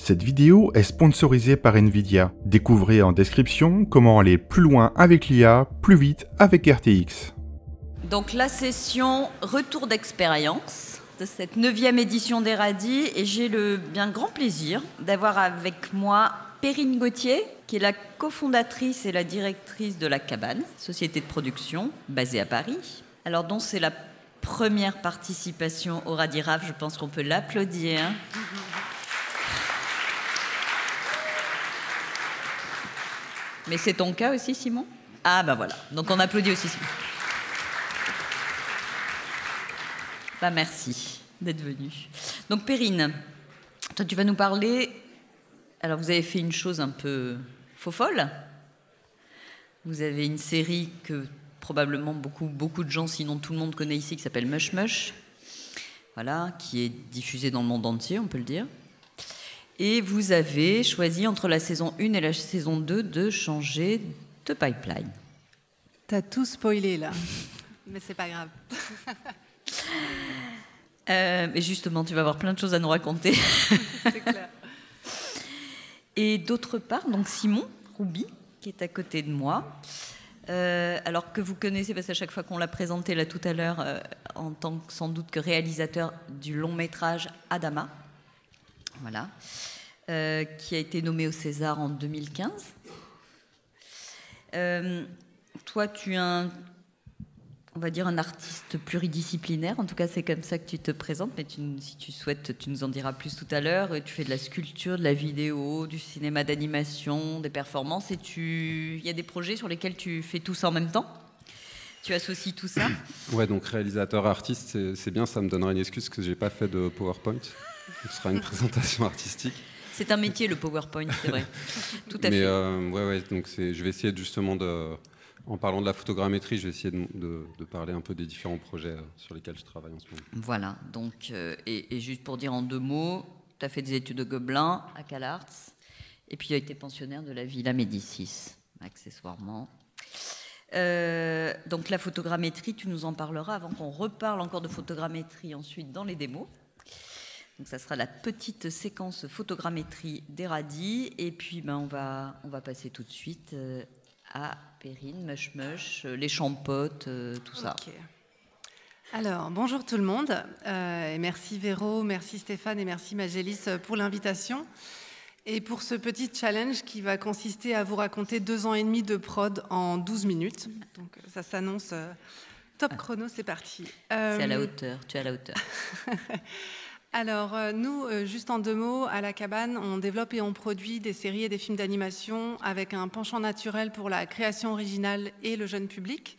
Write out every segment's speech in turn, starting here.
Cette vidéo est sponsorisée par Nvidia. Découvrez en description comment aller plus loin avec l'IA, plus vite avec RTX. Donc la session retour d'expérience de cette 9e édition des Radis, et j'ai le bien grand plaisir d'avoir avec moi Perrine Gauthier, qui est la cofondatrice et la directrice de La Cabane, société de production basée à Paris. Alors dont c'est la première participation au Radis RAF, je pense qu'on peut l'applaudir. Mais c'est ton cas aussi, Simon? Ah ben voilà, donc on applaudit aussi Simon. Bah merci d'être venu. Donc Perrine, toi tu vas nous parler. Alors vous avez fait une chose un peu faux-folle. Vous avez une série que probablement beaucoup de gens, sinon tout le monde connaît ici, qui s'appelle Mush Mush. Voilà, qui est diffusée dans le monde entier, on peut le dire. Et vous avez choisi entre la saison 1 et la saison 2 de changer de pipeline. T'as tout spoilé là, mais c'est pas grave. Mais justement, tu vas avoir plein de choses à nous raconter. C'est clair. Et d'autre part, donc Simon Roubi, qui est à côté de moi, alors que vous connaissez, parce qu'à chaque fois qu'on l'a présenté là tout à l'heure, en tant que sans doute que réalisateur du long métrage Adama, voilà, qui a été nommé au César en 2015. Toi, tu es on va dire un artiste pluridisciplinaire, en tout cas c'est comme ça que tu te présentes, mais si tu souhaites, tu nous en diras plus tout à l'heure. Tu fais de la sculpture, de la vidéo, du cinéma d'animation, des performances, et il y a des projets sur lesquels tu fais tout ça en même temps. Tu associes tout ça. Ouais, donc réalisateur artiste, c'est bien, ça me donnera une excuse que j'ai pas fait de PowerPoint. Ce sera une présentation artistique. C'est un métier, le PowerPoint, c'est vrai. Tout à fait. Ouais, donc je vais essayer justement en parlant de la photogrammétrie, je vais essayer de parler un peu des différents projets sur lesquels je travaille en ce moment. Voilà, donc, et juste pour dire en 2 mots, tu as fait des études de Gobelin à CalArts, et puis tu as été pensionnaire de la Villa Médicis, accessoirement. Donc la photogrammétrie, tu nous en parleras avant qu'on reparle encore de photogrammétrie ensuite dans les démos. Donc ça sera la petite séquence photogrammétrie des Radis, et puis on va passer tout de suite à Perrine, Mush Mush, les champotes, tout ça. Okay. Alors, bonjour tout le monde. Et merci Véro, merci Stéphane et merci Magélis pour l'invitation. Et pour ce petit challenge qui va consister à vous raconter 2 ans et demi de prod en 12 minutes. Donc ça s'annonce top chrono, c'est parti. C'est à la hauteur, tu es à la hauteur. Alors, nous, juste en 2 mots, à La Cabane, on développe et on produit des séries et des films d'animation avec un penchant naturel pour la création originale et le jeune public,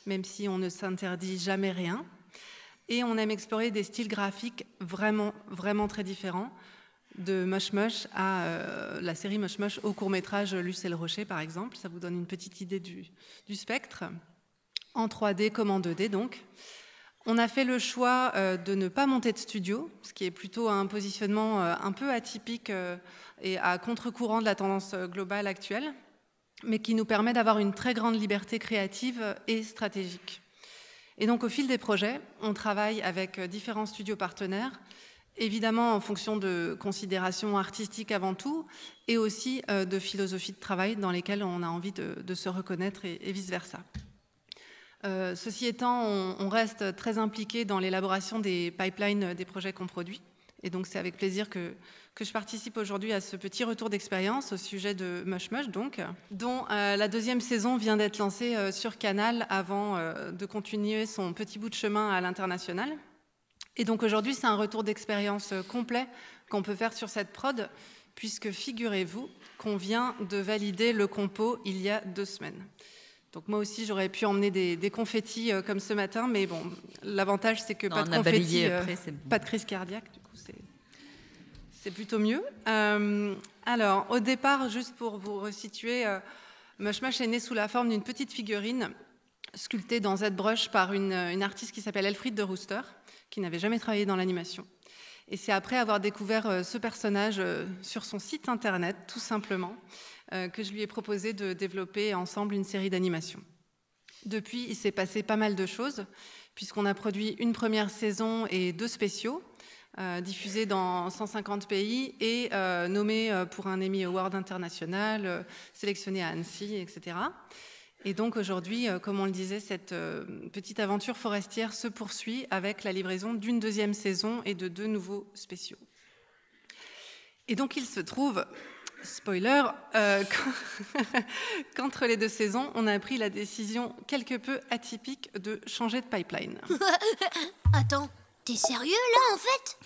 même si on ne s'interdit jamais rien. Et on aime explorer des styles graphiques vraiment très différents, de Mush Mush à la série Mush Mush au court-métrage Luce et le Rocher, par exemple. Ça vous donne une petite idée du spectre, en 3D comme en 2D, donc. On a fait le choix de ne pas monter de studio, ce qui est plutôt un positionnement un peu atypique et à contre-courant de la tendance globale actuelle, mais qui nous permet d'avoir une très grande liberté créative et stratégique. Et donc au fil des projets, on travaille avec différents studios partenaires, évidemment en fonction de considérations artistiques avant tout, et aussi de philosophies de travail dans lesquelles on a envie de se reconnaître et vice-versa. Ceci étant, on reste très impliqué dans l'élaboration des pipelines des projets qu'on produit. Et donc, c'est avec plaisir que je participe aujourd'hui à ce petit retour d'expérience au sujet de Mush Mush, donc, dont la 2e saison vient d'être lancée sur Canal avant de continuer son petit bout de chemin à l'international. Et donc, aujourd'hui, c'est un retour d'expérience complet qu'on peut faire sur cette prod, puisque figurez-vous qu'on vient de valider le compo il y a 2 semaines. Donc moi aussi, j'aurais pu emmener des confettis comme ce matin, mais bon, l'avantage, c'est que pas de confettis, pas de crise cardiaque, du coup, c'est plutôt mieux. Alors, au départ, juste pour vous resituer, Mush Mush est né sous la forme d'une petite figurine sculptée dans ZBrush par une artiste qui s'appelle Elfriede de Rooster, qui n'avait jamais travaillé dans l'animation. Et c'est après avoir découvert ce personnage sur son site internet, tout simplement, que je lui ai proposé de développer ensemble une série d'animations. Depuis, il s'est passé pas mal de choses, puisqu'on a produit une première saison et 2 spéciaux, diffusé dans 150 pays et nommé pour un Emmy Award international, sélectionné à Annecy, etc. Et donc aujourd'hui, comme on le disait, cette petite aventure forestière se poursuit avec la livraison d'une 2e saison et de 2 nouveaux spéciaux. Et donc il se trouve, spoiler, qu'entre les 2 saisons, on a pris la décision quelque peu atypique de changer de pipeline. Attends, t'es sérieux là en fait?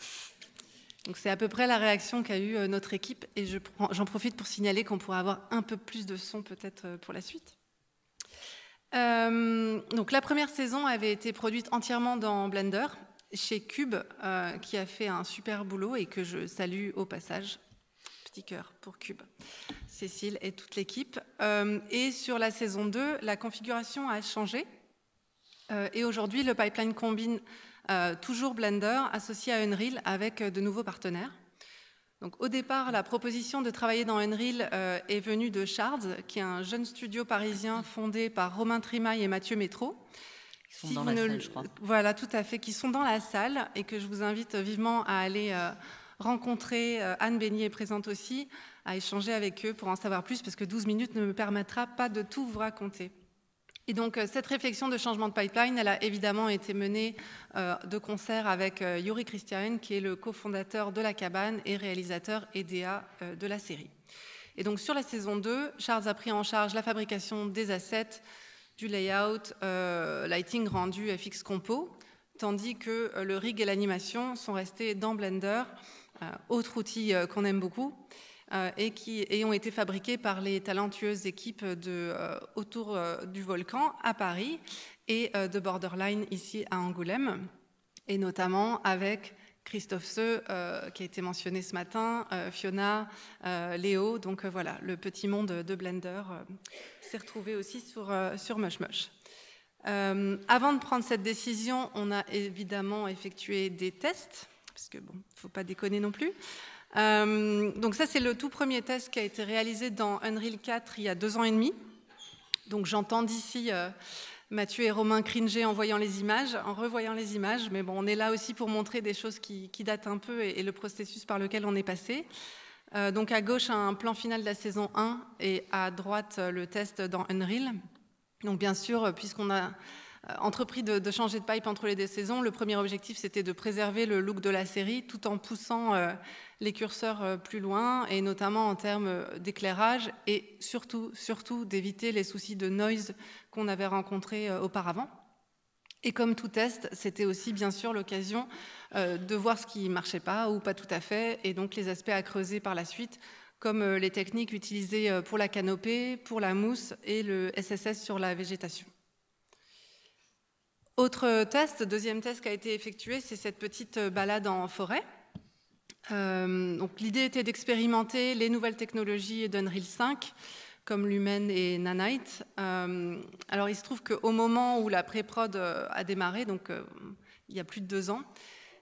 Donc c'est à peu près la réaction qu'a eue notre équipe et j'en profite pour signaler qu'on pourra avoir un peu plus de son peut-être pour la suite. Donc la première saison avait été produite entièrement dans Blender chez Cube qui a fait un super boulot et que je salue au passage. Petit cœur pour Cube, Cécile et toute l'équipe. Et sur la saison 2, la configuration a changé et aujourd'hui le pipeline combine toujours Blender associé à Unreal avec de nouveaux partenaires. Donc, au départ, la proposition de travailler dans Unreal est venue de Shards, qui est un jeune studio parisien fondé par Romain Trimaille et Mathieu Métro. Ils sont dans la salle, je crois. Voilà, tout à fait, qui sont dans la salle et que je vous invite vivement à aller rencontrer. Anne Beignet est présente aussi, à échanger avec eux pour en savoir plus, parce que 12 minutes ne me permettra pas de tout vous raconter. Et donc, cette réflexion de changement de pipeline, elle a évidemment été menée de concert avec Yuri Christian, qui est le cofondateur de La Cabane et réalisateur et DA de la série. Et donc, sur la saison 2, Shards a pris en charge la fabrication des assets, du layout, lighting rendu, FX Compo, tandis que le rig et l'animation sont restés dans Blender, autre outil qu'on aime beaucoup, et qui ont été fabriqués par les talentueuses équipes autour du Volcan à Paris et de Borderline ici à Angoulême, et notamment avec Christophe Seu, qui a été mentionné ce matin, Fiona, Léo, donc voilà, le petit monde de Blender s'est retrouvé aussi sur Mush Mush. Avant de prendre cette décision, on a évidemment effectué des tests, parce que bon, faut pas déconner non plus. Donc ça, c'est le tout premier test qui a été réalisé dans Unreal 4 il y a 2 ans et demi. Donc j'entends d'ici Mathieu et Romain cringer en voyant les images, en revoyant les images, mais bon, on est là aussi pour montrer des choses qui datent un peu et le processus par lequel on est passé. Donc à gauche, un plan final de la saison 1 et à droite, le test dans Unreal. Donc bien sûr, puisqu'on a entrepris de changer de pipe entre les 2 saisons, le premier objectif, c'était de préserver le look de la série tout en poussant les curseurs plus loin, et notamment en termes d'éclairage, et surtout d'éviter les soucis de noise qu'on avait rencontrés auparavant. Et comme tout test, c'était aussi bien sûr l'occasion de voir ce qui ne marchait pas ou pas tout à fait, et donc les aspects à creuser par la suite, comme les techniques utilisées pour la canopée, pour la mousse et le SSS sur la végétation. Autre test, deuxième test qui a été effectué, c'est cette petite balade en forêt. Donc l'idée était d'expérimenter les nouvelles technologies d'Unreal 5, comme Lumen et Nanite. Alors il se trouve qu'au moment où la pré-prod a démarré, donc il y a plus de 2 ans,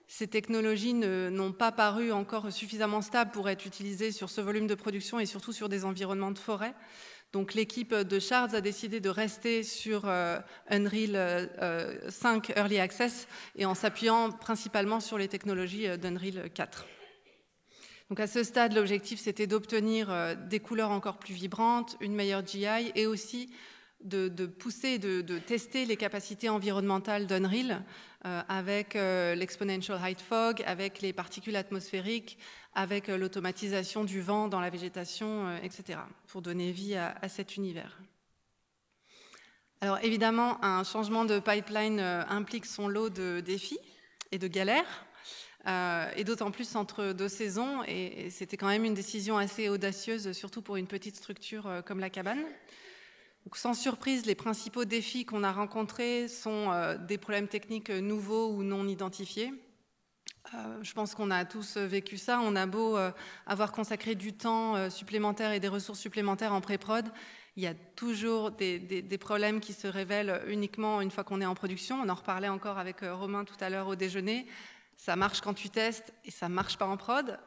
ces technologies n'ont pas paru encore suffisamment stables pour être utilisées sur ce volume de production et surtout sur des environnements de forêt. Donc l'équipe de Shards a décidé de rester sur Unreal 5 Early Access et en s'appuyant principalement sur les technologies d'Unreal 4. Donc à ce stade, l'objectif c'était d'obtenir des couleurs encore plus vibrantes, une meilleure GI et aussi de pousser, de tester les capacités environnementales d'Unreal avec l'exponential height fog, avec les particules atmosphériques, avec l'automatisation du vent dans la végétation, etc., pour donner vie à cet univers. Alors évidemment, un changement de pipeline implique son lot de défis et de galères, et d'autant plus entre 2 saisons, et c'était quand même une décision assez audacieuse, surtout pour une petite structure comme La Cabane. Donc, sans surprise, les principaux défis qu'on a rencontrés sont des problèmes techniques nouveaux ou non identifiés. Je pense qu'on a tous vécu ça. On a beau avoir consacré du temps supplémentaire et des ressources supplémentaires en pré-prod, il y a toujours des problèmes qui se révèlent uniquement une fois qu'on est en production. On en reparlait encore avec Romain tout à l'heure au déjeuner. Ça marche quand tu testes et ça ne marche pas en prod.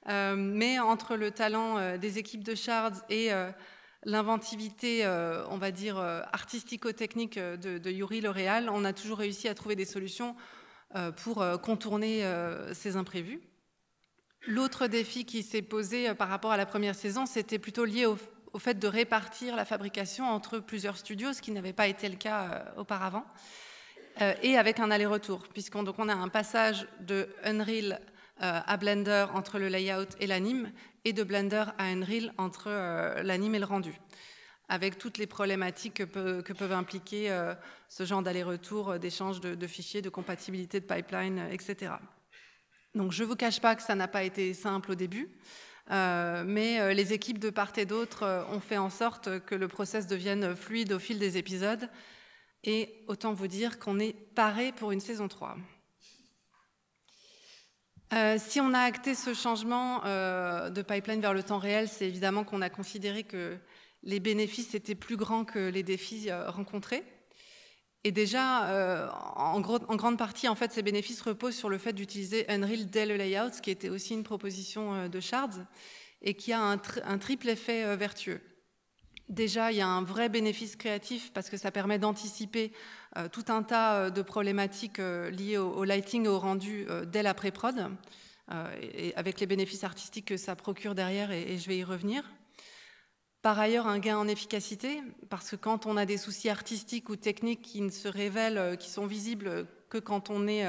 Mais entre le talent des équipes de Shards et l'inventivité, on va dire, artistico-technique de Yuri L'Oréal, on a toujours réussi à trouver des solutions pour contourner ces imprévus. L'autre défi qui s'est posé par rapport à la première saison, c'était plutôt lié au fait de répartir la fabrication entre plusieurs studios, ce qui n'avait pas été le cas auparavant, et avec un aller-retour, puisqu'on a un passage de Unreal à Blender entre le layout et l'anime, et de Blender à Unreal entre l'anime et le rendu, avec toutes les problématiques que peuvent impliquer ce genre d'aller-retour, d'échange de fichiers, de compatibilité de pipeline, etc. Donc je ne vous cache pas que ça n'a pas été simple au début, mais les équipes de part et d'autre ont fait en sorte que le process devienne fluide au fil des épisodes, et autant vous dire qu'on est paré pour une saison 3. Si on a acté ce changement de pipeline vers le temps réel, c'est évidemment qu'on a considéré que les bénéfices étaient plus grands que les défis rencontrés. Et déjà, en grande partie, en fait, ces bénéfices reposent sur le fait d'utiliser Unreal dès le layout, ce qui était aussi une proposition de Shards, et qui a un triple effet vertueux. Déjà, il y a un vrai bénéfice créatif parce que ça permet d'anticiper tout un tas de problématiques liées au lighting et au rendu dès la pré-prod, et avec les bénéfices artistiques que ça procure derrière, et je vais y revenir. Par ailleurs, un gain en efficacité, parce que quand on a des soucis artistiques ou techniques qui ne se révèlent, qui sont visibles que quand on est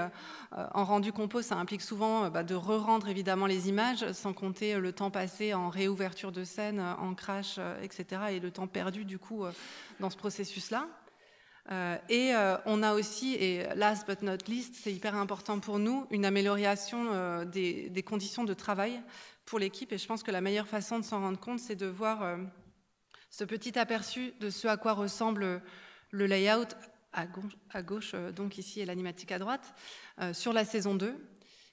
en rendu compo, ça implique souvent de re-rendre évidemment les images, sans compter le temps passé en réouverture de scène, en crash, etc., et le temps perdu du coup dans ce processus-là. Et on a aussi, et last but not least, c'est hyper important pour nous, une amélioration des conditions de travail pour l'équipe. Et je pense que la meilleure façon de s'en rendre compte, c'est de voir ce petit aperçu de ce à quoi ressemble le layout à gauche, donc ici, et l'animatique à droite, sur la saison 2,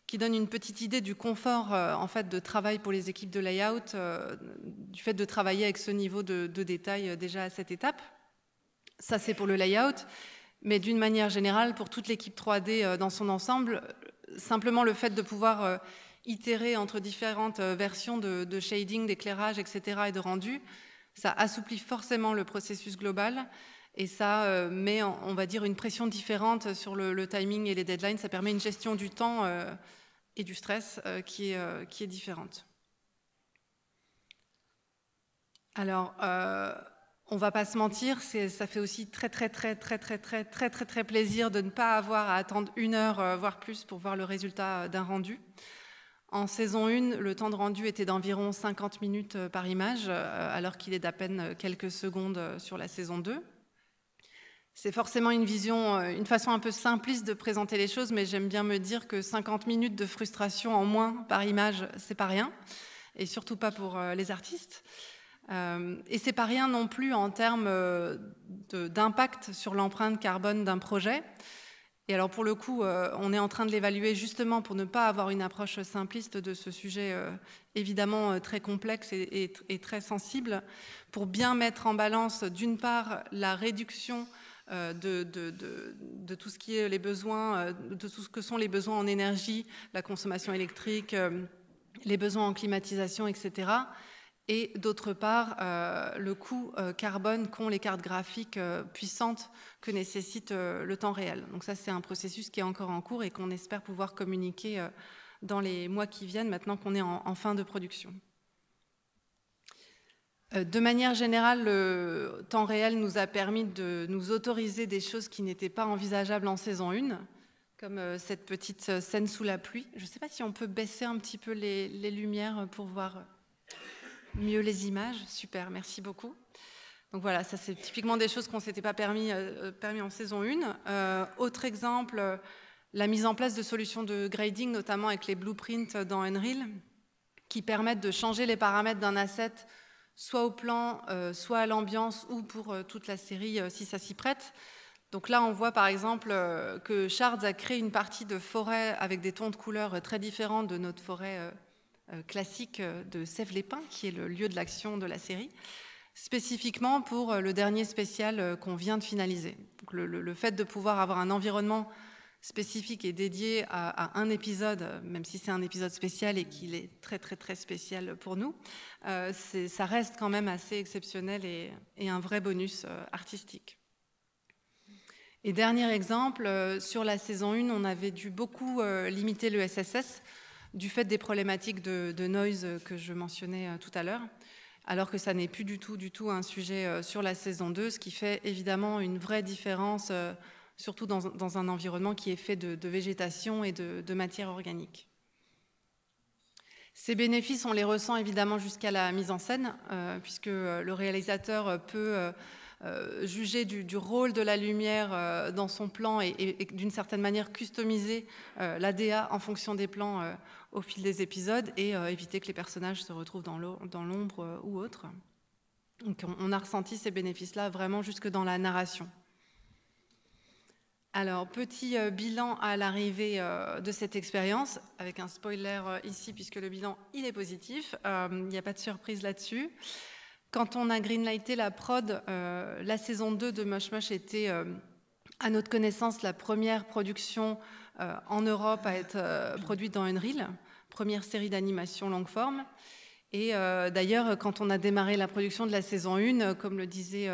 qui donne une petite idée du confort en fait, de travail pour les équipes de layout, du fait de travailler avec ce niveau de détail déjà à cette étape. Ça, c'est pour le layout, mais d'une manière générale, pour toute l'équipe 3D dans son ensemble, simplement le fait de pouvoir itérer entre différentes versions de shading, d'éclairage, etc., et de rendu, ça assouplit forcément le processus global, et ça met, on va dire, une pression différente sur le timing et les deadlines. Ça permet une gestion du temps et du stress qui est différente. Alors, on va pas se mentir, ça fait aussi très plaisir de ne pas avoir à attendre 1 heure, voire plus, pour voir le résultat d'un rendu. En saison 1, le temps de rendu était d'environ 50 minutes par image, alors qu'il est d'à peine quelques secondes sur la saison 2. C'est forcément une façon un peu simpliste de présenter les choses, mais j'aime bien me dire que 50 minutes de frustration en moins par image, c'est pas rien, et surtout pas pour les artistes. Et c'est pas rien non plus en termes d'impact sur l'empreinte carbone d'un projet. Et alors pour le coup, on est en train de l'évaluer justement pour ne pas avoir une approche simpliste de ce sujet évidemment très complexe et très sensible, pour bien mettre en balance d'une part la réduction de tout ce qui est les besoins, de tout ce que sont les besoins en énergie, la consommation électrique, les besoins en climatisation, etc., et d'autre part, le coût carbone qu'ont les cartes graphiques puissantes que nécessite le temps réel. Donc ça, c'est un processus qui est encore en cours et qu'on espère pouvoir communiquer dans les mois qui viennent, maintenant qu'on est en fin de production. De manière générale, le temps réel nous a permis de nous autoriser des choses qui n'étaient pas envisageables en saison 1, comme cette petite scène sous la pluie. Je ne sais pas si on peut baisser un petit peu les lumières pour voir mieux les images. Super, merci beaucoup. Donc voilà, ça c'est typiquement des choses qu'on ne s'était pas permis en saison 1. Autre exemple, la mise en place de solutions de grading, notamment avec les blueprints dans Unreal, qui permettent de changer les paramètres d'un asset, soit au plan, soit à l'ambiance, ou pour toute la série si ça s'y prête. Donc là, on voit par exemple que Shards a créé une partie de forêt avec des tons de couleurs très différents de notre forêt classique de Sèvres-les-Pins, qui est le lieu de l'action de la série, spécifiquement pour le dernier spécial qu'on vient de finaliser. Donc le fait de pouvoir avoir un environnement spécifique et dédié à un épisode, même si c'est un épisode spécial et qu'il est très spécial pour nous, ça reste quand même assez exceptionnel et un vrai bonus artistique. Et dernier exemple, sur la saison 1, on avait dû beaucoup limiter le SSS du fait des problématiques de noise que je mentionnais tout à l'heure, alors que ça n'est plus du tout un sujet sur la saison 2, ce qui fait évidemment une vraie différence, surtout dans un environnement qui est fait de végétation et de matière organique. Ces bénéfices, on les ressent évidemment jusqu'à la mise en scène, puisque le réalisateur peut juger du rôle de la lumière dans son plan et d'une certaine manière customiser l'ADA en fonction des plans au fil des épisodes et éviter que les personnages se retrouvent dans l'ombre ou autre. Donc on a ressenti ces bénéfices-là vraiment jusque dans la narration. Alors, petit bilan à l'arrivée de cette expérience, avec un spoiler ici, puisque le bilan, il est positif. Il n'y a pas de surprise là-dessus. Quand on a greenlighté la prod, la saison 2 de Moche Moche était, à notre connaissance, la première production en Europe à être produite dans Unreal, première série d'animation longue forme. Et d'ailleurs, quand on a démarré la production de la saison 1, comme le disait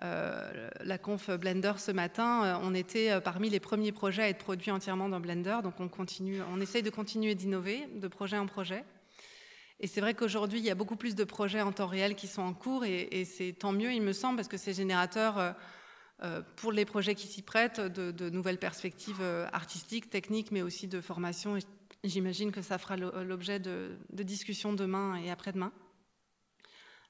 la conf Blender ce matin, on était parmi les premiers projets à être produits entièrement dans Blender. Donc on essaye de continuer d'innover de projet en projet. Et c'est vrai qu'aujourd'hui, il y a beaucoup plus de projets en temps réel qui sont en cours et c'est tant mieux, il me semble, parce que c'est générateur pour les projets qui s'y prêtent de nouvelles perspectives artistiques, techniques, mais aussi de formation. J'imagine que ça fera l'objet de discussions demain et après-demain.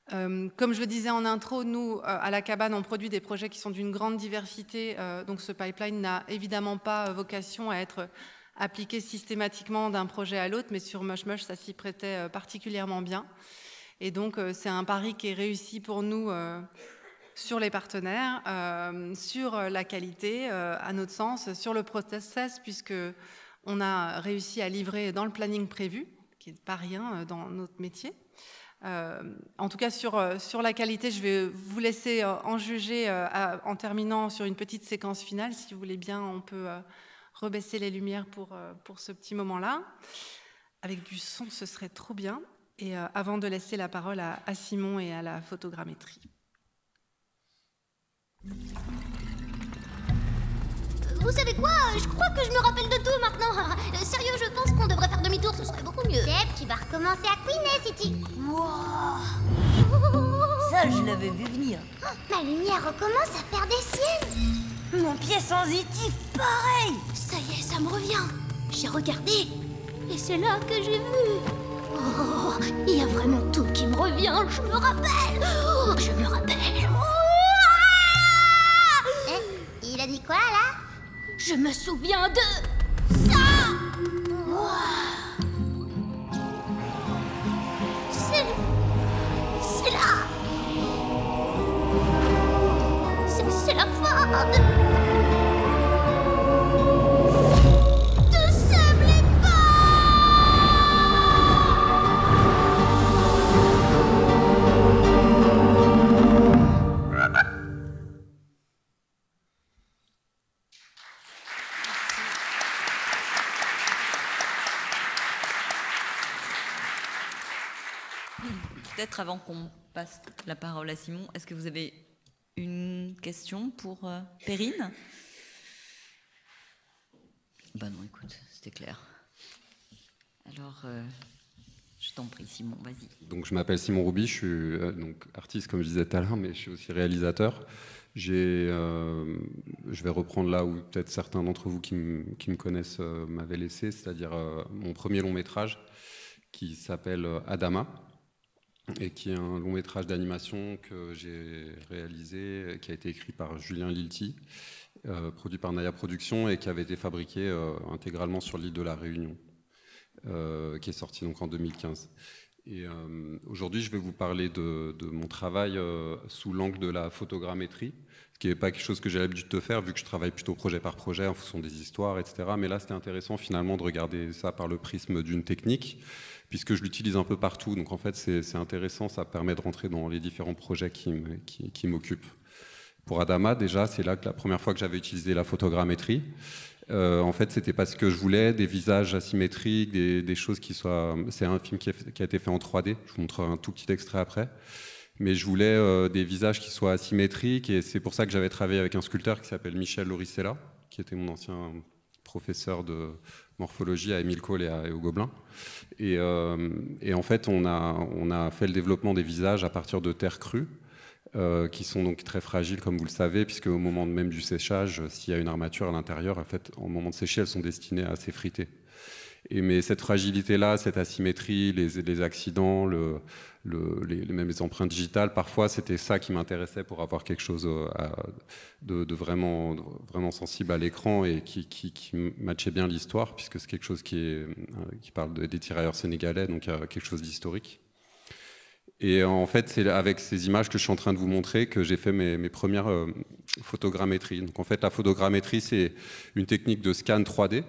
Comme je le disais en intro, nous, à la cabane, on produit des projets qui sont d'une grande diversité. Donc ce pipeline n'a évidemment pas vocation à être appliqué systématiquement d'un projet à l'autre, mais sur Moche Moche, ça s'y prêtait particulièrement bien. Et donc c'est un pari qui est réussi pour nous sur les partenaires, sur la qualité, à notre sens, sur le process, puisque on a réussi à livrer dans le planning prévu, qui n'est pas rien dans notre métier. En tout cas, sur la qualité, je vais vous laisser en juger en terminant sur une petite séquence finale. Si vous voulez bien, on peut rebaisser les lumières pour ce petit moment-là. Avec du son, ce serait trop bien. Et avant de laisser la parole à Simon et à la photogrammétrie. Vous savez quoi? Je crois que je me rappelle de tout maintenant. Sérieux, je pense qu'on devrait faire demi-tour, ce serait beaucoup mieux. Seb, tu vas recommencer à couiner si tu... Wow. Ça, je l'avais vu venir. Ma lumière recommence à faire des siennes. Mon pied sensitif, pareil. Ça y est, ça me revient. J'ai regardé et c'est là que j'ai vu. Oh, il y a vraiment tout qui me revient. Je me rappelle. Oh, je me rappelle. Il a dit quoi là? Je me souviens de ça. Wow. C'est là. C'est la fin de Seb l'étang. Peut-être avant qu'on passe la parole à Simon, est-ce que vous avez une question pour Perrine? Ben non, écoute, c'était clair. Alors, je t'en prie, Simon, vas-y. Donc, je m'appelle Simon Rouby, je suis donc artiste, comme je disais tout à l'heure, mais je suis aussi réalisateur. Je vais reprendre là où peut-être certains d'entre vous qui me connaissent m'avaient laissé, c'est-à-dire mon premier long métrage qui s'appelle Adama, et qui est un long métrage d'animation que j'ai réalisé, qui a été écrit par Julien Lilti, produit par Naya Productions et qui avait été fabriqué intégralement sur l'île de la Réunion, qui est sorti donc en 2015. Et aujourd'hui, je vais vous parler de mon travail sous l'angle de la photogrammétrie, ce qui n'est pas quelque chose que j'ai l'habitude de faire, vu que je travaille plutôt projet par projet en fonction des histoires, etc. Mais là, c'était intéressant finalement de regarder ça par le prisme d'une technique, puisque je l'utilise un peu partout. Donc en fait, c'est intéressant, ça permet de rentrer dans les différents projets qui m'occupent. Pour Adama, déjà, c'est là que la première fois que j'avais utilisé la photogrammétrie. En fait, c'était parce que je voulais des visages asymétriques, des choses qui soient... C'est un film qui a été fait en 3D, je vous montrerai un tout petit extrait après. mais je voulais des visages qui soient asymétriques, et c'est pour ça que j'avais travaillé avec un sculpteur qui s'appelle Michel Lauricella, qui était mon ancien professeur de morphologie à Émile Cole et au Gobelin. Et en fait, on a fait le développement des visages à partir de terre crue, qui sont donc très fragiles, comme vous le savez, puisque au moment même du séchage, s'il y a une armature à l'intérieur, en fait, au moment de sécher, elles sont destinées à s'effriter. Mais cette fragilité-là, cette asymétrie, les accidents, même les empreintes digitales, parfois c'était ça qui m'intéressait pour avoir quelque chose de vraiment sensible à l'écran et qui matchait bien l'histoire, puisque c'est quelque chose qui parle des tirailleurs sénégalais, donc quelque chose d'historique. Et en fait, c'est avec ces images que je suis en train de vous montrer que j'ai fait mes premières photogrammétries. Donc en fait, la photogrammétrie, c'est une technique de scan 3D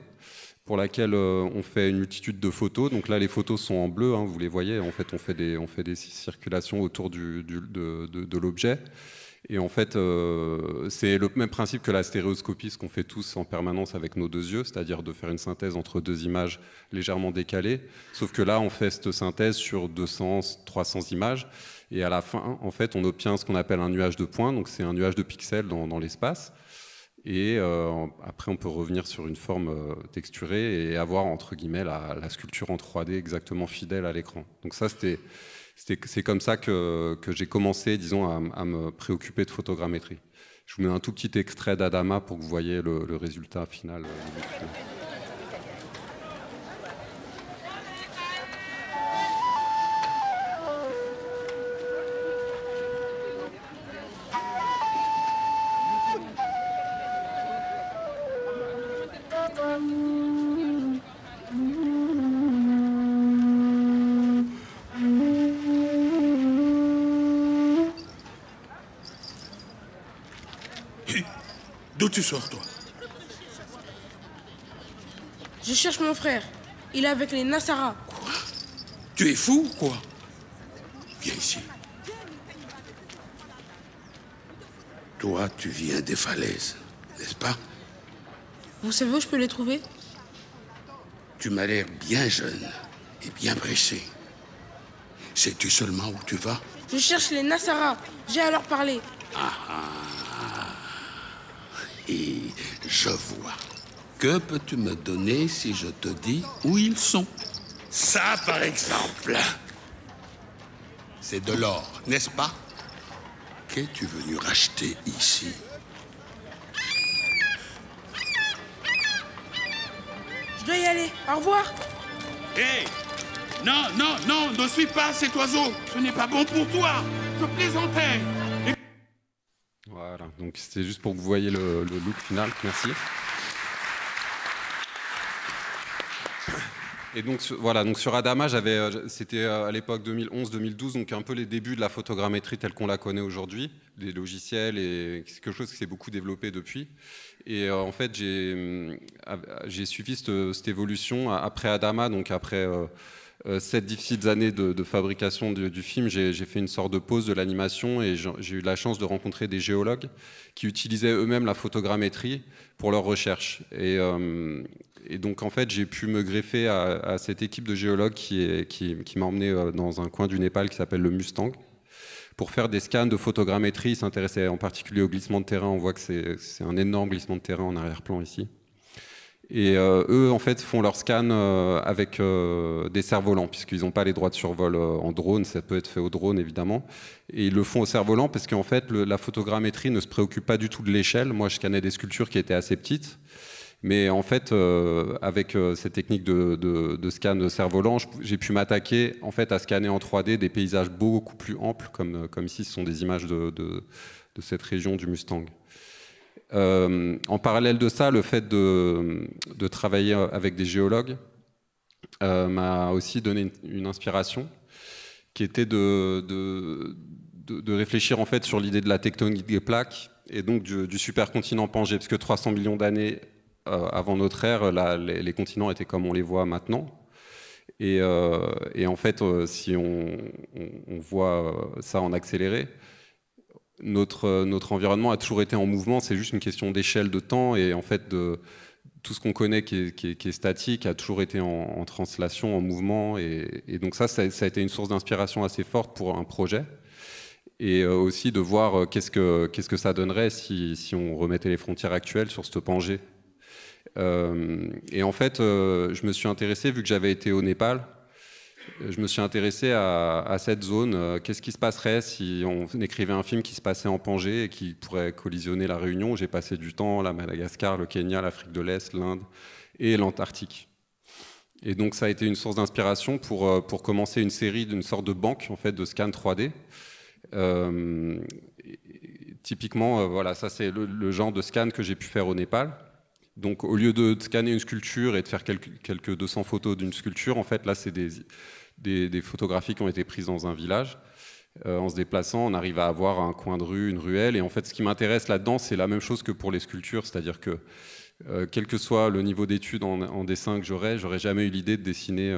pour laquelle on fait une multitude de photos. Donc là, les photos sont en bleu, hein, vous les voyez. En fait, on fait des circulations autour de l'objet. Et en fait, c'est le même principe que la stéréoscopie, ce qu'on fait tous en permanence avec nos deux yeux, c'est-à-dire de faire une synthèse entre deux images légèrement décalées. Sauf que là, on fait cette synthèse sur 200, 300 images. Et à la fin, en fait, on obtient ce qu'on appelle un nuage de points. Donc c'est un nuage de pixels dans l'espace. Et après, on peut revenir sur une forme texturée et avoir, entre guillemets, la sculpture en 3D exactement fidèle à l'écran. Donc ça, c'est comme ça que j'ai commencé, disons, à me préoccuper de photogrammétrie. Je vous mets un tout petit extrait d'Adama pour que vous voyez le résultat final. D'où tu sors, toi? Je cherche mon frère. Il est avec les Nassara. Quoi? Tu es fou ou quoi? Viens ici. Toi, tu viens des falaises, n'est-ce pas? Vous savez où je peux les trouver? Tu m'as l'air bien jeune et bien pressé. Sais-tu seulement où tu vas? Je cherche les Nassara. J'ai à leur parler. Et je vois. Que peux-tu me donner si je te dis où ils sont? Ça, par exemple. C'est de l'or, n'est-ce pas? Qu'es-tu venu racheter ici? Je dois y aller. Au revoir. Hé! Non, non, non, ne suis pas cet oiseau. Ce n'est pas bon pour toi. Je plaisantais. Voilà, donc c'était juste pour que vous voyez le look final. Merci. Et donc voilà, donc sur Adama, c'était à l'époque 2011-2012, donc un peu les débuts de la photogrammétrie telle qu'on la connaît aujourd'hui, les logiciels, et c'est quelque chose qui s'est beaucoup développé depuis. Et en fait, j'ai suivi cette évolution après Adama, donc après 7 difficiles années de fabrication du film, j'ai fait une sorte de pause de l'animation et j'ai eu la chance de rencontrer des géologues qui utilisaient eux-mêmes la photogrammétrie pour leurs recherches. Et donc en fait, j'ai pu me greffer à cette équipe de géologues qui m'a emmené dans un coin du Népal qui s'appelle le Mustang pour faire des scans de photogrammétrie. Ils s'intéressaient en particulier au glissement de terrain. On voit que c'est un énorme glissement de terrain en arrière-plan ici. Et eux, en fait, font leur scan avec des cerfs-volants, puisqu'ils n'ont pas les droits de survol en drone. Ça peut être fait au drone, évidemment. Et ils le font au cerf-volant parce qu'en fait, la photogrammétrie ne se préoccupe pas du tout de l'échelle. Moi, je scannais des sculptures qui étaient assez petites. Mais en fait, avec cette technique de scan de cerf-volant, j'ai pu m'attaquer en fait, à scanner en 3D des paysages beaucoup plus amples, comme ici, ce sont des images de cette région du Mustang. En parallèle de ça, le fait de travailler avec des géologues m'a aussi donné une inspiration qui était de réfléchir en fait sur l'idée de la tectonique des plaques et donc du supercontinent Pangée, parce que 300 millions d'années avant notre ère, les continents étaient comme on les voit maintenant. Et en fait, si on voit ça en accéléré, notre environnement a toujours été en mouvement, c'est juste une question d'échelle de temps, et en fait tout ce qu'on connaît qui est statique a toujours été en translation, en mouvement, et donc ça a été une source d'inspiration assez forte pour un projet. et aussi de voir qu'est-ce que ça donnerait si on remettait les frontières actuelles sur ce Pangée. Et en fait, je me suis intéressé, vu que j'avais été au Népal, je me suis intéressé à cette zone. Qu'est-ce qui se passerait si on écrivait un film qui se passait en Pangée et qui pourrait collisionner la Réunion? J'ai passé du temps, la Madagascar, le Kenya, l'Afrique de l'Est, l'Inde et l'Antarctique. Et donc ça a été une source d'inspiration pour commencer une série d'une sorte de banque en fait, de scans 3D. Typiquement, voilà, ça c'est le genre de scan que j'ai pu faire au Népal. Donc au lieu de scanner une sculpture et de faire quelques 200 photos d'une sculpture, en fait là c'est des photographies qui ont été prises dans un village. En se déplaçant, on arrive à avoir un coin de rue, une ruelle. Et en fait ce qui m'intéresse là-dedans, c'est la même chose que pour les sculptures, c'est-à-dire que quel que soit le niveau d'études en dessin que j'aurais jamais eu l'idée de dessiner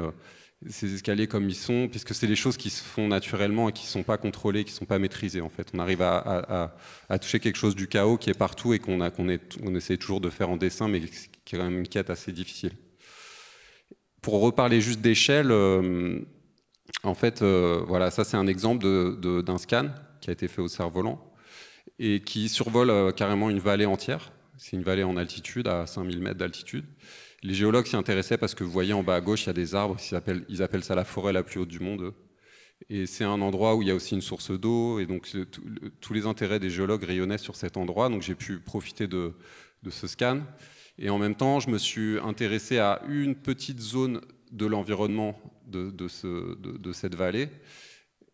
ces escaliers comme ils sont, puisque c'est des choses qui se font naturellement et qui ne sont pas contrôlées, qui ne sont pas maîtrisées. En fait. On arrive à toucher quelque chose du chaos qui est partout et qu'on essaie toujours de faire en dessin, mais qui est quand même une quête assez difficile. Pour reparler juste d'échelle, en fait, voilà, ça c'est un exemple d'un scan qui a été fait au cerf-volant et qui survole carrément une vallée entière. C'est une vallée en altitude, à 5000 mètres d'altitude. Les géologues s'y intéressaient parce que vous voyez en bas à gauche, il y a des arbres, ils appellent ça la forêt la plus haute du monde. Et c'est un endroit où il y a aussi une source d'eau, et donc tous les intérêts des géologues rayonnaient sur cet endroit, donc j'ai pu profiter de ce scan. Et en même temps, je me suis intéressé à une petite zone de l'environnement de cette vallée,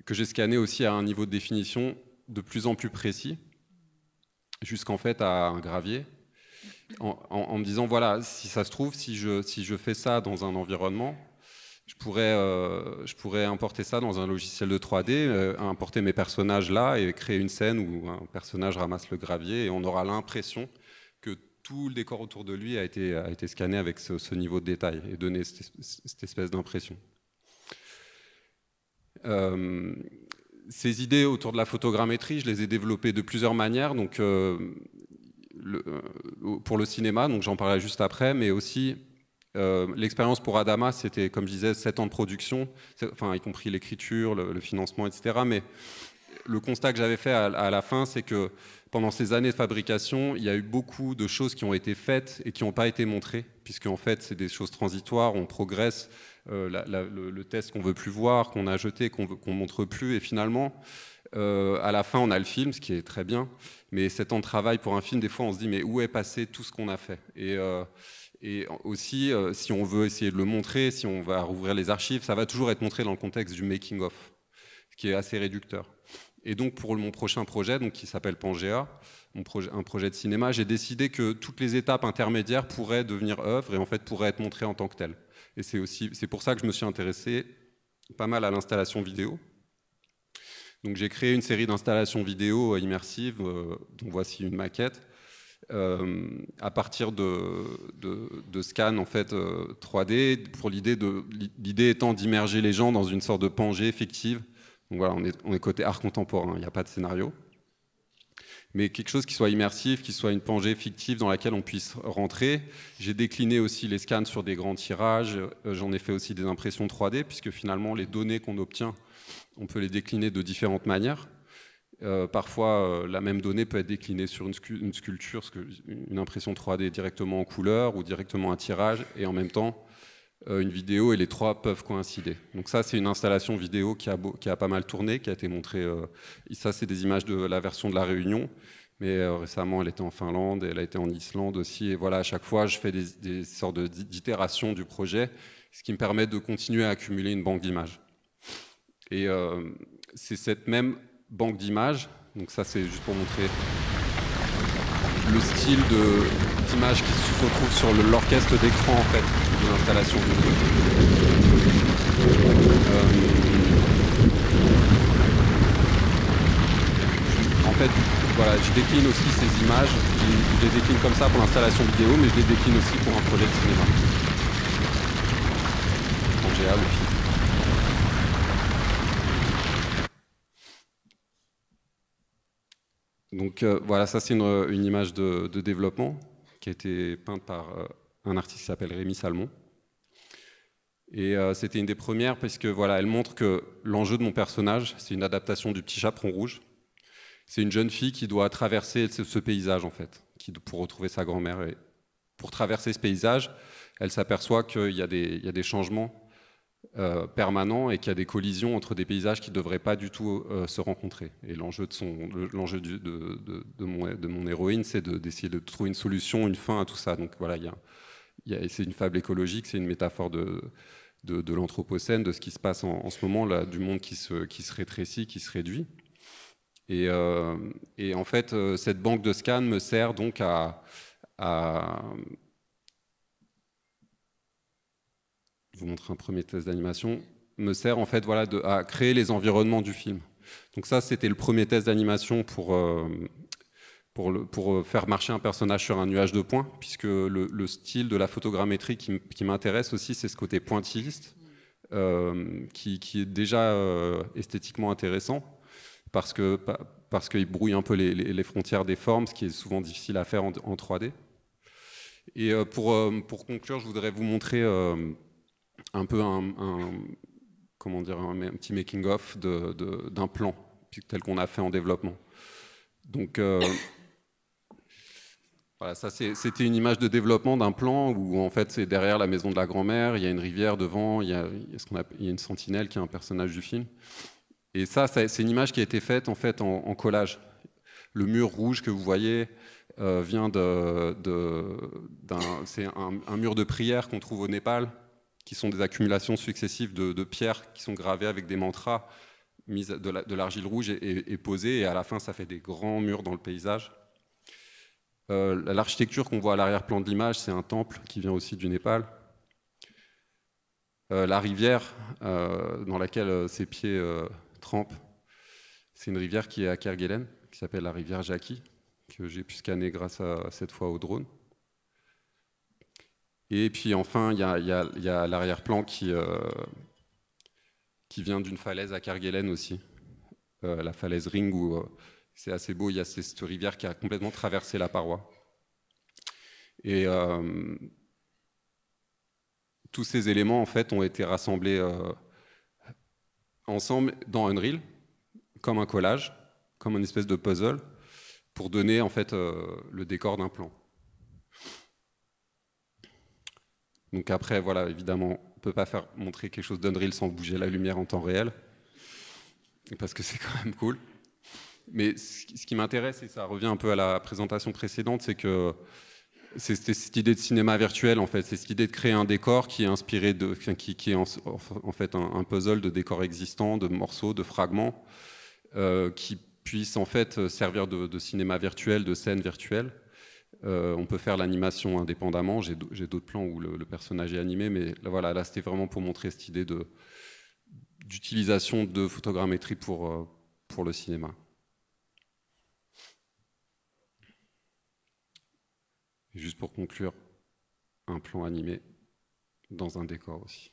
que j'ai scanné aussi à un niveau de définition de plus en plus précis, jusqu'en fait à un gravier, en me disant, voilà, si ça se trouve, si je fais ça dans un environnement, je pourrais importer ça dans un logiciel de 3D, importer mes personnages là et créer une scène où un personnage ramasse le gravier et on aura l'impression que tout le décor autour de lui a été scanné avec ce niveau de détail et donner cette espèce d'impression. Ces idées autour de la photogrammétrie, je les ai développées de plusieurs manières. Donc, pour le cinéma, donc j'en parlerai juste après, mais aussi l'expérience pour Adama, c'était, comme je disais, 7 ans de production, enfin, y compris l'écriture, le financement, etc. Mais le constat que j'avais fait à la fin, c'est que pendant ces années de fabrication, il y a eu beaucoup de choses qui ont été faites et qui n'ont pas été montrées, puisque en fait, c'est des choses transitoires, on progresse, le test qu'on ne veut plus voir, qu'on a jeté, qu'on ne montre plus, et finalement, à la fin, on a le film, ce qui est très bien, mais 7 ans de travail pour un film, des fois, on se dit, mais où est passé tout ce qu'on a fait ? Et aussi, si on veut essayer de le montrer, si on va rouvrir les archives, ça va toujours être montré dans le contexte du making-of, ce qui est assez réducteur. Et donc, pour mon prochain projet, donc, qui s'appelle Pangea, un projet de cinéma, j'ai décidé que toutes les étapes intermédiaires pourraient devenir œuvres et en fait pourraient être montrées en tant que telles. Et c'est pour ça que je me suis intéressé pas mal à l'installation vidéo. Donc j'ai créé une série d'installations vidéo immersives, dont voici une maquette, à partir de scans en fait, 3D, pour l'idée étant d'immerger les gens dans une sorte de Pangée fictive. Donc voilà, on est côté art contemporain, il n'y a pas de scénario. Mais quelque chose qui soit immersif, qui soit une Pangée fictive dans laquelle on puisse rentrer. J'ai décliné aussi les scans sur des grands tirages, j'en ai fait aussi des impressions 3D, puisque finalement les données qu'on obtient, on peut les décliner de différentes manières. Parfois, la même donnée peut être déclinée sur une sculpture, une impression 3D directement en couleur ou directement un tirage, et en même temps une vidéo, et les trois peuvent coïncider. Donc ça, c'est une installation vidéo qui a pas mal tourné, qui a été montrée. Ça, c'est des images de la version de La Réunion, mais récemment, elle était en Finlande, elle a été en Islande aussi. Et voilà, à chaque fois, je fais des sortes d'itérations du projet, ce qui me permet de continuer à accumuler une banque d'images. Et c'est cette même banque d'images, donc ça, c'est juste pour montrer le style d'image qui se retrouve sur l'orchestre d'écran en fait, de l'installation vidéo. En fait, voilà, je décline aussi ces images, je les décline comme ça pour l'installation vidéo, mais je les décline aussi pour un projet de cinéma. Pangea, le film. Donc voilà, ça c'est une image de développement qui a été peinte par un artiste qui s'appelle Rémi Salmon. Et c'était une des premières parce que voilà, elle montre que l'enjeu de mon personnage, c'est une adaptation du Petit Chaperon Rouge. C'est une jeune fille qui doit traverser ce paysage, en fait, pour retrouver sa grand-mère. Et pour traverser ce paysage, elle s'aperçoit qu'il y a des changements permanents et qu'il y a des collisions entre des paysages qui ne devraient pas du tout se rencontrer. Et l'enjeu de mon héroïne, c'est d'essayer de trouver une solution, une fin à tout ça. Donc voilà, c'est une fable écologique, c'est une métaphore de l'anthropocène, de ce qui se passe en ce moment, là, du monde qui se rétrécit, qui se réduit. Et en fait, cette banque de scans me sert donc à vous montrer un premier test d'animation, me sert en fait voilà, à créer les environnements du film. Donc ça, c'était le premier test d'animation pour faire marcher un personnage sur un nuage de points, puisque le style de la photogrammétrie qui m'intéresse aussi, c'est ce côté pointilliste, qui est déjà esthétiquement intéressant, parce qu'il brouille un peu les frontières des formes, ce qui est souvent difficile à faire en 3D. Et pour conclure, je voudrais vous montrer un peu un petit making-of d'un plan tel qu'on a fait en développement. Donc voilà, ça c'était une image de développement d'un plan où en fait c'est derrière la maison de la grand-mère, il y a une rivière devant, il y a une sentinelle qui est un personnage du film. Et ça c'est une image qui a été faite en fait en collage. Le mur rouge que vous voyez vient c'est un mur de prière qu'on trouve au Népal, qui sont des accumulations successives de pierres qui sont gravées avec des mantras, mises de l'argile rouge et posées, et à la fin ça fait des grands murs dans le paysage. L'architecture qu'on voit à l'arrière-plan de l'image, c'est un temple qui vient aussi du Népal. La rivière dans laquelle ses pieds trempent, c'est une rivière qui est à Kerguelen, qui s'appelle la rivière Jackie, que j'ai pu scanner grâce à cette fois au drone. Et puis enfin, il y a l'arrière-plan qui vient d'une falaise à Kerguelen aussi, la falaise Ring, où c'est assez beau, il y a cette rivière qui a complètement traversé la paroi. Et tous ces éléments en fait ont été rassemblés ensemble dans Unreal, comme un collage, comme une espèce de puzzle, pour donner en fait le décor d'un plan. Donc après, voilà, évidemment, on ne peut pas montrer quelque chose d'Unreal sans bouger la lumière en temps réel, parce que c'est quand même cool. Mais ce qui m'intéresse, et ça revient un peu à la présentation précédente, c'est que c'est cette idée de cinéma virtuel, en fait. C'est cette idée de créer un décor qui est inspiré qui est en fait un puzzle de décors existants, de morceaux, de fragments, qui puissent en fait servir de cinéma virtuel, de scène virtuelle. On peut faire l'animation indépendamment. J'ai d'autres plans où le personnage est animé, mais voilà, là c'était vraiment pour montrer cette idée d'utilisation de photogrammétrie pour le cinéma. Et juste pour conclure, un plan animé dans un décor aussi.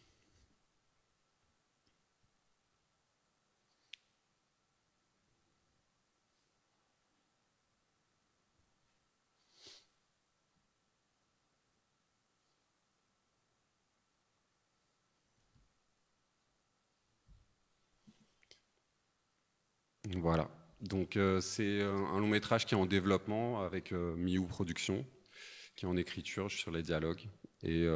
Voilà, donc c'est un long métrage qui est en développement avec Miou Productions, qui est en écriture sur les dialogues. Et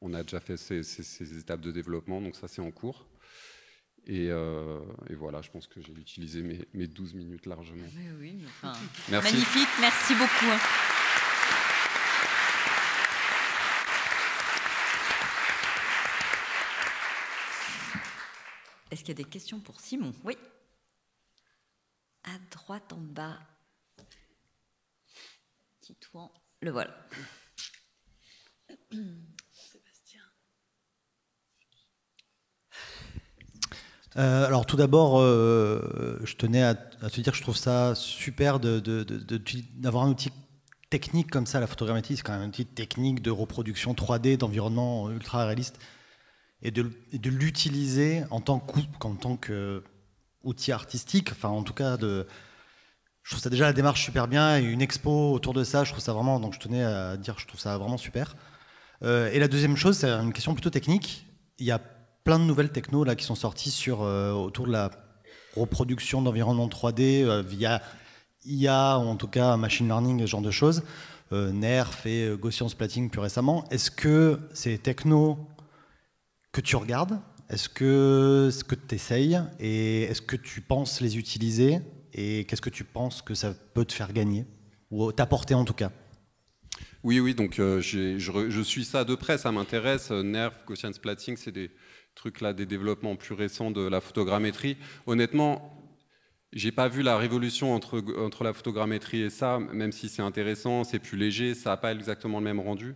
on a déjà fait ces étapes de développement, donc ça c'est en cours. Et voilà, je pense que j'ai utilisé mes 12 minutes largement. Oui, enfin, merci. Magnifique, merci beaucoup. Est-ce qu'il y a des questions pour Simon? Oui. À droite en bas. Titouan, le voilà. Sébastien. Alors tout d'abord, je tenais à te dire que je trouve ça super d'avoir un outil technique comme ça. La photogrammétrie, c'est quand même un outil technique de reproduction 3D d'environnement ultra réaliste, et de l'utiliser en tant qu'outil artistique. Enfin, en tout cas, je trouve ça déjà la démarche super bien, et une expo autour de ça, je trouve ça vraiment. Donc je tenais à dire que je trouve ça vraiment super. Et la deuxième chose, c'est une question plutôt technique. Il y a plein de nouvelles technos là qui sont sorties autour de la reproduction d'environnement 3D via IA, ou en tout cas machine learning, ce genre de choses. Nerf et Gaussian splatting plus récemment. Est-ce que c'est techno que tu regardes? Est-ce que tu essayes? Et est-ce que tu penses les utiliser? Et qu'est-ce que tu penses que ça peut te faire gagner? Ou t'apporter en tout cas? Oui, donc je suis ça de près, ça m'intéresse. Nerf, Gaussian splatting, c'est des trucs là, des développements plus récents de la photogrammétrie. Honnêtement, j'ai pas vu la révolution entre la photogrammétrie et ça, même si c'est intéressant, c'est plus léger, ça n'a pas exactement le même rendu.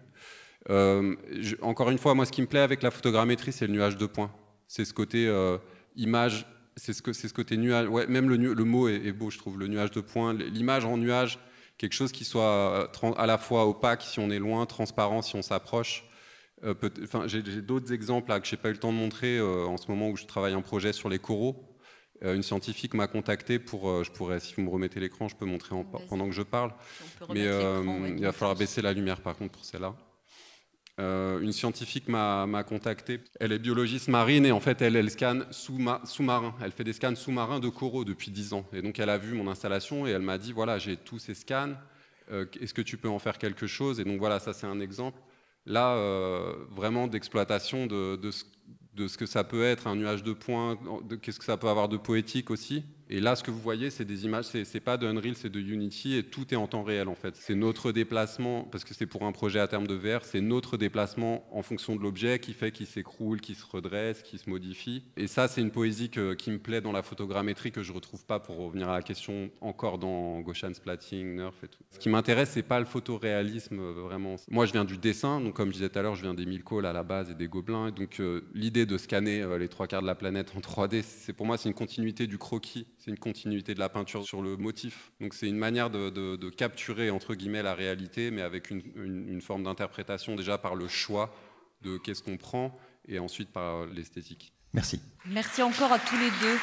Encore une fois, moi, ce qui me plaît avec la photogrammétrie, c'est le nuage de points. C'est ce côté image, c'est ce côté nuage. Ouais, même le mot est beau, je trouve, le nuage de points. L'image en nuage, quelque chose qui soit à la fois opaque si on est loin, transparent si on s'approche. J'ai d'autres exemples là, que je n'ai pas eu le temps de montrer en ce moment où je travaille un projet sur les coraux. Une scientifique m'a contacté pour, je pourrais, si vous me remettez l'écran, je peux montrer pendant que je parle. Mais il va falloir baisser la lumière par contre pour celle-là. Une scientifique m'a contacté. Elle est biologiste marine et en fait elle scanne sous-marin. Elle fait des scans sous-marins de coraux depuis 10 ans. Et donc elle a vu mon installation et elle m'a dit voilà, j'ai tous ces scans. Est-ce que tu peux en faire quelque chose? Et donc voilà, ça c'est un exemple. Là, vraiment d'exploitation de ce que ça peut être un nuage de points, qu'est-ce que ça peut avoir de poétique aussi. Et là, ce que vous voyez, c'est des images, c'est pas de Unreal, c'est de Unity, et tout est en temps réel en fait. C'est notre déplacement, parce que c'est pour un projet à terme de VR, c'est notre déplacement en fonction de l'objet qui fait qu'il s'écroule, qu'il se redresse, qu'il se modifie. Et ça, c'est une poésie qui me plaît dans la photogrammétrie que je retrouve pas, pour revenir à la question, encore dans Gaussian splatting, Nerf et tout. Ce qui m'intéresse, c'est pas le photoréalisme vraiment. Moi, je viens du dessin, donc comme je disais tout à l'heure, je viens des Milko à la base et des Gobelins, et donc l'idée de scanner les 3/4 de la planète en 3D, pour moi, c'est une continuité du croquis. C'est une continuité de la peinture sur le motif. Donc c'est une manière de capturer, entre guillemets, la réalité, mais avec une forme d'interprétation déjà par le choix de qu'est-ce qu'on prend et ensuite par l'esthétique. Merci. Merci encore à tous les deux.